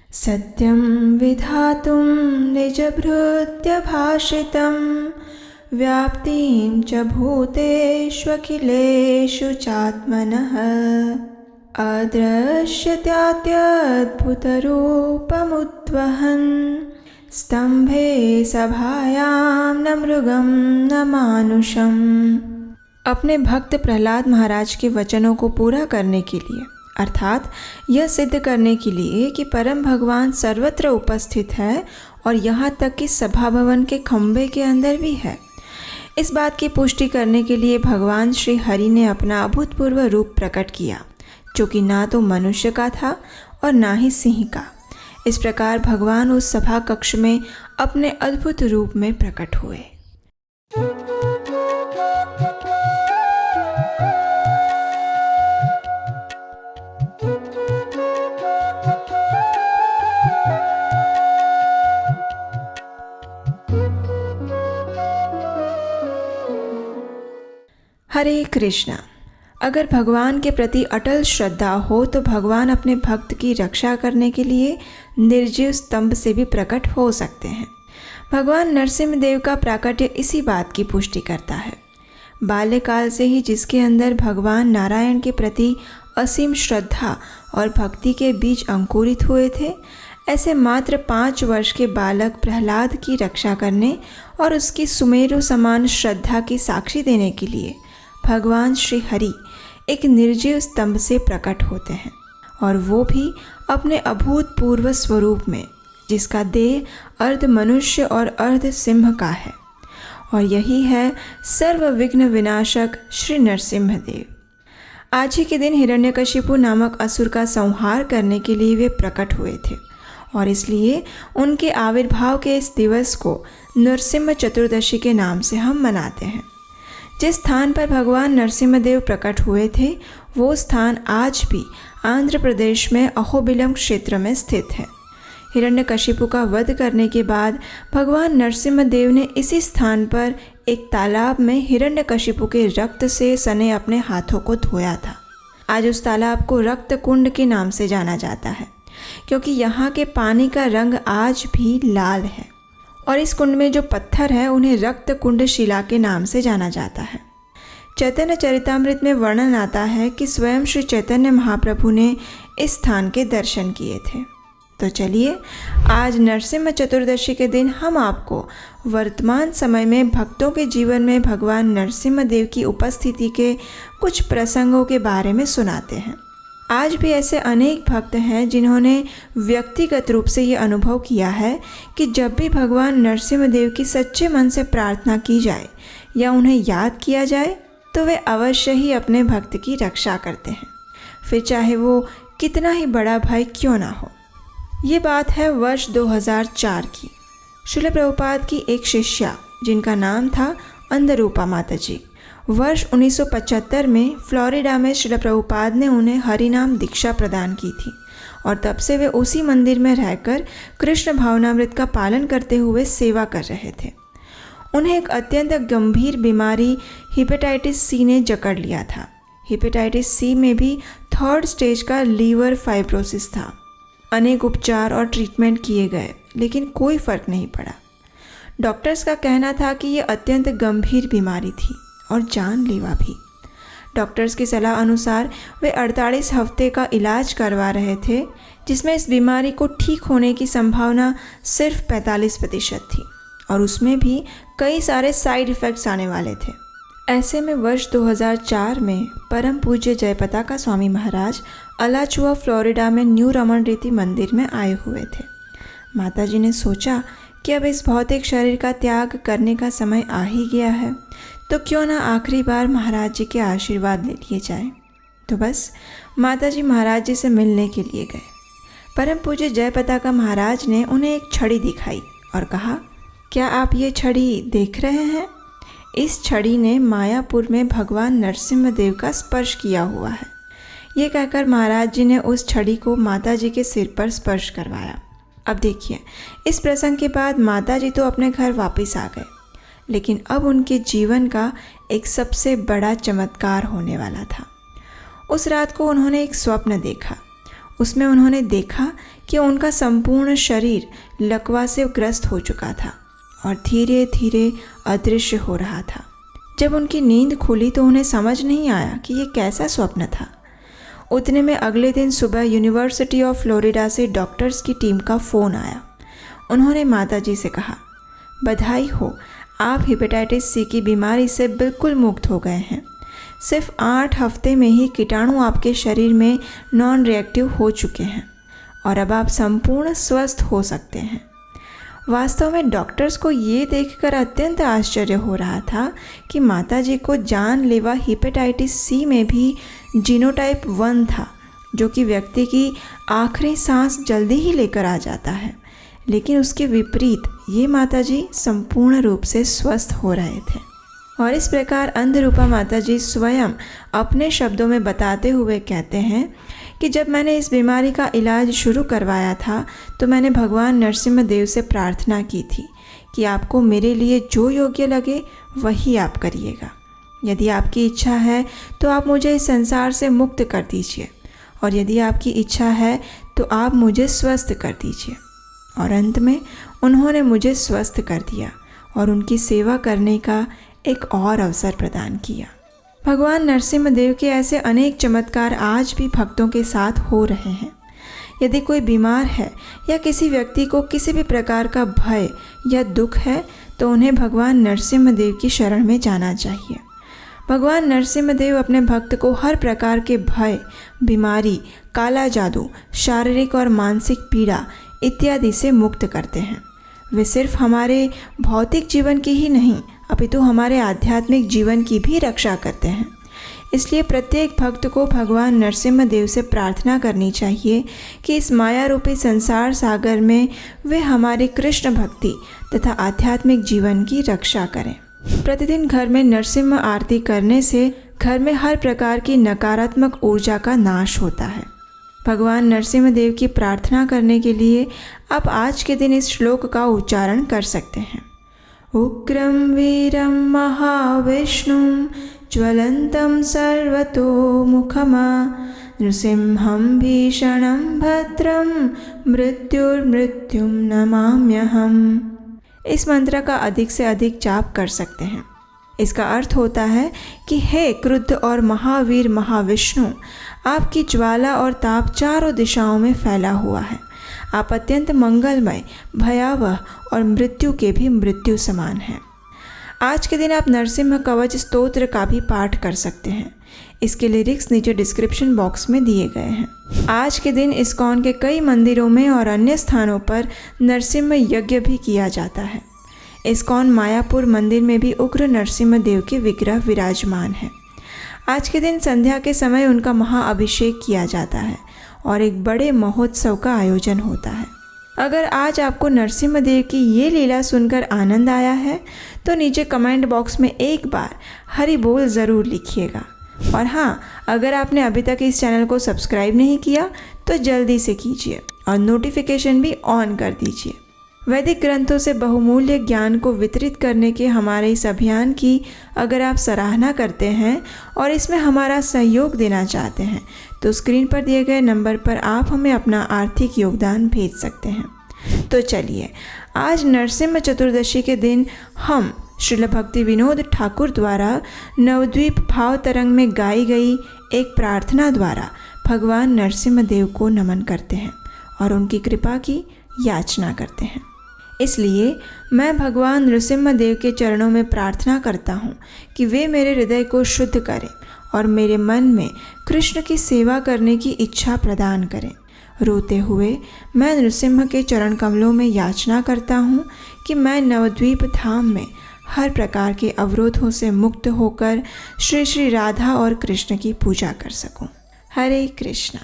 सत्यं विधातुं निजभृत्यभाषितं व्याप्तिं च भूतेष्वखिलेषु चात्मनः अदृश्यत्याद्भुतरूपमुद्वहन् स्तंभे सभायां न मृगं न मानुषम्। अपने भक्त प्रहलाद महाराज के वचनों को पूरा करने के लिए, अर्थात यह सिद्ध करने के लिए कि परम भगवान सर्वत्र उपस्थित है और यहाँ तक कि सभा भवन के खंभे के अंदर भी है, इस बात की पुष्टि करने के लिए भगवान श्री हरि ने अपना अभूतपूर्व रूप प्रकट किया, जो कि ना तो मनुष्य का था और ना ही सिंह का। इस प्रकार भगवान उस सभा कक्ष में अपने अद्भुत रूप में प्रकट हुए। हरे कृष्णा। अगर भगवान के प्रति अटल श्रद्धा हो तो भगवान अपने भक्त की रक्षा करने के लिए निर्जीव स्तंभ से भी प्रकट हो सकते हैं। भगवान नरसिंहदेव का प्राकट्य इसी बात की पुष्टि करता है। बाल्यकाल से ही जिसके अंदर भगवान नारायण के प्रति असीम श्रद्धा और भक्ति के बीज अंकुरित हुए थे, ऐसे मात्र 5 वर्ष के बालक प्रहलाद की रक्षा करने और उसकी सुमेरु समान श्रद्धा की साक्षी देने के लिए भगवान श्री हरि एक निर्जीव स्तंभ से प्रकट होते हैं, और वो भी अपने अभूतपूर्व स्वरूप में, जिसका देह अर्ध मनुष्य और अर्ध सिंह का है। और यही है सर्व विघ्न विनाशक श्री नरसिंहदेव। आज ही के दिन हिरण्यकशिपु नामक असुर का संहार करने के लिए वे प्रकट हुए थे, और इसलिए उनके आविर्भाव के इस दिवस को नरसिंह चतुर्दशी के नाम से हम मनाते हैं। जिस स्थान पर भगवान नरसिंहदेव प्रकट हुए थे, वो स्थान आज भी आंध्र प्रदेश में अहोबिलम क्षेत्र में स्थित है। हिरण्यकशिपु का वध करने के बाद भगवान नरसिंहदेव ने इसी स्थान पर एक तालाब में हिरण्यकशिपु के रक्त से सने अपने हाथों को धोया था। आज उस तालाब को रक्त कुंड के नाम से जाना जाता है, क्योंकि यहाँ के पानी का रंग आज भी लाल है, और इस कुंड में जो पत्थर है उन्हें रक्त कुंड शिला के नाम से जाना जाता है। चैतन्य चरितामृत में वर्णन आता है कि स्वयं श्री चैतन्य महाप्रभु ने इस स्थान के दर्शन किए थे। तो चलिए, आज नरसिंह चतुर्दशी के दिन हम आपको वर्तमान समय में भक्तों के जीवन में भगवान नरसिंहदेव की उपस्थिति के कुछ प्रसंगों के बारे में सुनाते हैं। आज भी ऐसे अनेक भक्त हैं जिन्होंने व्यक्तिगत रूप से ये अनुभव किया है कि जब भी भगवान नरसिंहदेव की सच्चे मन से प्रार्थना की जाए या उन्हें याद किया जाए तो वे अवश्य ही अपने भक्त की रक्षा करते हैं, फिर चाहे वो कितना ही बड़ा भय क्यों ना हो। ये बात है वर्ष 2004 की। श्रील प्रभुपाद की एक शिष्या जिनका नाम था अंधरूपा माता जी, वर्ष 1975 में फ्लोरिडा में श्रील प्रभुपाद ने उन्हें हरिनाम दीक्षा प्रदान की थी, और तब से वे उसी मंदिर में रहकर कृष्ण भावनामृत का पालन करते हुए सेवा कर रहे थे। उन्हें एक अत्यंत गंभीर बीमारी हेपेटाइटिस सी ने जकड़ लिया था। हेपेटाइटिस सी में भी 3rd स्टेज का लीवर फाइब्रोसिस था। अनेक उपचार और ट्रीटमेंट किए गए, लेकिन कोई फर्क नहीं पड़ा। डॉक्टर्स का कहना था कि ये अत्यंत गंभीर बीमारी थी और जानलेवा भी। डॉक्टर्स की सलाह अनुसार वे 48 हफ्ते का इलाज करवा रहे थे, जिसमें इस बीमारी को ठीक होने की संभावना सिर्फ 45% थी, और उसमें भी कई सारे साइड इफ़ेक्ट्स आने वाले थे। ऐसे में वर्ष 2004 में परम पूज्य जयपताका स्वामी महाराज अलाचुआ फ्लोरिडा में न्यू रमन रीति मंदिर में आए हुए थे। माताजी ने सोचा कि अब इस भौतिक शरीर का त्याग करने का समय आ ही गया है, तो क्यों ना आखिरी बार महाराज जी के आशीर्वाद ले लिए जाए। तो बस माताजी महाराज जी से मिलने के लिए गए। परम पूज्य जयपताका महाराज ने उन्हें एक छड़ी दिखाई और कहा, क्या आप ये छड़ी देख रहे हैं? इस छड़ी ने मायापुर में भगवान नरसिंहदेव का स्पर्श किया हुआ है। ये कहकर महाराज जी ने उस छड़ी को माता जी के सिर पर स्पर्श करवाया। अब देखिए, इस प्रसंग के बाद माता जी तो अपने घर वापस आ गए, लेकिन अब उनके जीवन का एक सबसे बड़ा चमत्कार होने वाला था। उस रात को उन्होंने एक स्वप्न देखा। उसमें उन्होंने देखा कि उनका संपूर्ण शरीर लकवा से ग्रस्त हो चुका था और धीरे धीरे अदृश्य हो रहा था। जब उनकी नींद खुली तो उन्हें समझ नहीं आया कि ये कैसा स्वप्न था। उतने में अगले दिन सुबह यूनिवर्सिटी ऑफ फ्लोरिडा से डॉक्टर्स की टीम का फ़ोन आया। उन्होंने माताजी से कहा, बधाई हो, आप हेपेटाइटिस सी की बीमारी से बिल्कुल मुक्त हो गए हैं। सिर्फ 8 हफ्ते में ही कीटाणु आपके शरीर में नॉन रिएक्टिव हो चुके हैं और अब आप संपूर्ण स्वस्थ हो सकते हैं। वास्तव में डॉक्टर्स को ये देखकर अत्यंत आश्चर्य हो रहा था कि माताजी को जानलेवा हेपेटाइटिस सी में भी जीनोटाइप 1 था, जो कि व्यक्ति की आखिरी सांस जल्दी ही लेकर आ जाता है। लेकिन उसके विपरीत ये माताजी संपूर्ण रूप से स्वस्थ हो रहे थे। और इस प्रकार अंधरूपा माताजी स्वयं अपने शब्दों में बताते हुए कहते हैं कि जब मैंने इस बीमारी का इलाज शुरू करवाया था तो मैंने भगवान नरसिम्हा देव से प्रार्थना की थी कि आपको मेरे लिए जो योग्य लगे वही आप करिएगा। यदि आपकी इच्छा है तो आप मुझे इस संसार से मुक्त कर दीजिए, और यदि आपकी इच्छा है तो आप मुझे स्वस्थ कर दीजिए। और अंत में उन्होंने मुझे स्वस्थ कर दिया और उनकी सेवा करने का एक और अवसर प्रदान किया। भगवान नरसिम्हा देव के ऐसे अनेक चमत्कार आज भी भक्तों के साथ हो रहे हैं। यदि कोई बीमार है या किसी व्यक्ति को किसी भी प्रकार का भय या दुख है तो उन्हें भगवान नरसिम्हा देव की शरण में जाना चाहिए। भगवान नरसिम्हा देव अपने भक्त को हर प्रकार के भय, बीमारी, काला जादू, शारीरिक और मानसिक पीड़ा इत्यादि से मुक्त करते हैं। वे सिर्फ हमारे भौतिक जीवन की ही नहीं अपितु हमारे आध्यात्मिक जीवन की भी रक्षा करते हैं। इसलिए प्रत्येक भक्त को भगवान नरसिम्हा देव से प्रार्थना करनी चाहिए कि इस माया रूपी संसार सागर में वे हमारी कृष्ण भक्ति तथा आध्यात्मिक जीवन की रक्षा करें। प्रतिदिन घर में नरसिम्हा आरती करने से घर में हर प्रकार की नकारात्मक ऊर्जा का नाश होता है। भगवान नरसिम्हा देव की प्रार्थना करने के लिए आप आज के दिन इस श्लोक का उच्चारण कर सकते हैं। उग्रं वीरं महाविष्णुं ज्वलन्तं सर्वतोमुखमा नृसिंहं भीषणं भद्रं मृत्युर्मृत्युं नमाम्यहम्। इस मंत्र का अधिक से अधिक जाप कर सकते हैं। इसका अर्थ होता है कि हे क्रुद्ध और महावीर महाविष्णु, आपकी ज्वाला और ताप चारों दिशाओं में फैला हुआ है। आप अत्यंत मंगलमय, भयावह और मृत्यु के भी मृत्यु समान हैं। आज के दिन आप नरसिम्हा कवच स्तोत्र का भी पाठ कर सकते हैं। इसके लिरिक्स नीचे डिस्क्रिप्शन बॉक्स में दिए गए हैं। आज के दिन इस्कॉन के कई मंदिरों में और अन्य स्थानों पर नरसिम्हा यज्ञ भी किया जाता है। इस्कॉन मायापुर मंदिर में भी उग्र नरसिम्हा देव के विग्रह विराजमान है। आज के दिन संध्या के समय उनका महाअभिषेक किया जाता है और एक बड़े महोत्सव का आयोजन होता है। अगर आज आपको नरसिम्हा देव की ये लीला सुनकर आनंद आया है तो नीचे कमेंट बॉक्स में एक बार हरि बोल ज़रूर लिखिएगा। और हाँ, अगर आपने अभी तक इस चैनल को सब्सक्राइब नहीं किया तो जल्दी से कीजिए और नोटिफिकेशन भी ऑन कर दीजिए। वैदिक ग्रंथों से बहुमूल्य ज्ञान को वितरित करने के हमारे इस अभियान की अगर आप सराहना करते हैं और इसमें हमारा सहयोग देना चाहते हैं तो स्क्रीन पर दिए गए नंबर पर आप हमें अपना आर्थिक योगदान भेज सकते हैं। तो चलिए, आज नरसिम्हा चतुर्दशी के दिन हम श्रील भक्ति विनोद ठाकुर द्वारा नवद्वीप भाव तरंग में गाई गई एक प्रार्थना द्वारा भगवान नरसिम्हा देव को नमन करते हैं और उनकी कृपा की याचना करते हैं। इसलिए मैं भगवान नरसिम्हा देव के चरणों में प्रार्थना करता हूँ कि वे मेरे हृदय को शुद्ध करें और मेरे मन में कृष्ण की सेवा करने की इच्छा प्रदान करें। रोते हुए मैं नरसिम्हा के चरण कमलों में याचना करता हूँ कि मैं नवद्वीप धाम में हर प्रकार के अवरोधों से मुक्त होकर श्री श्री राधा और कृष्ण की पूजा कर सकूं। हरे कृष्णा।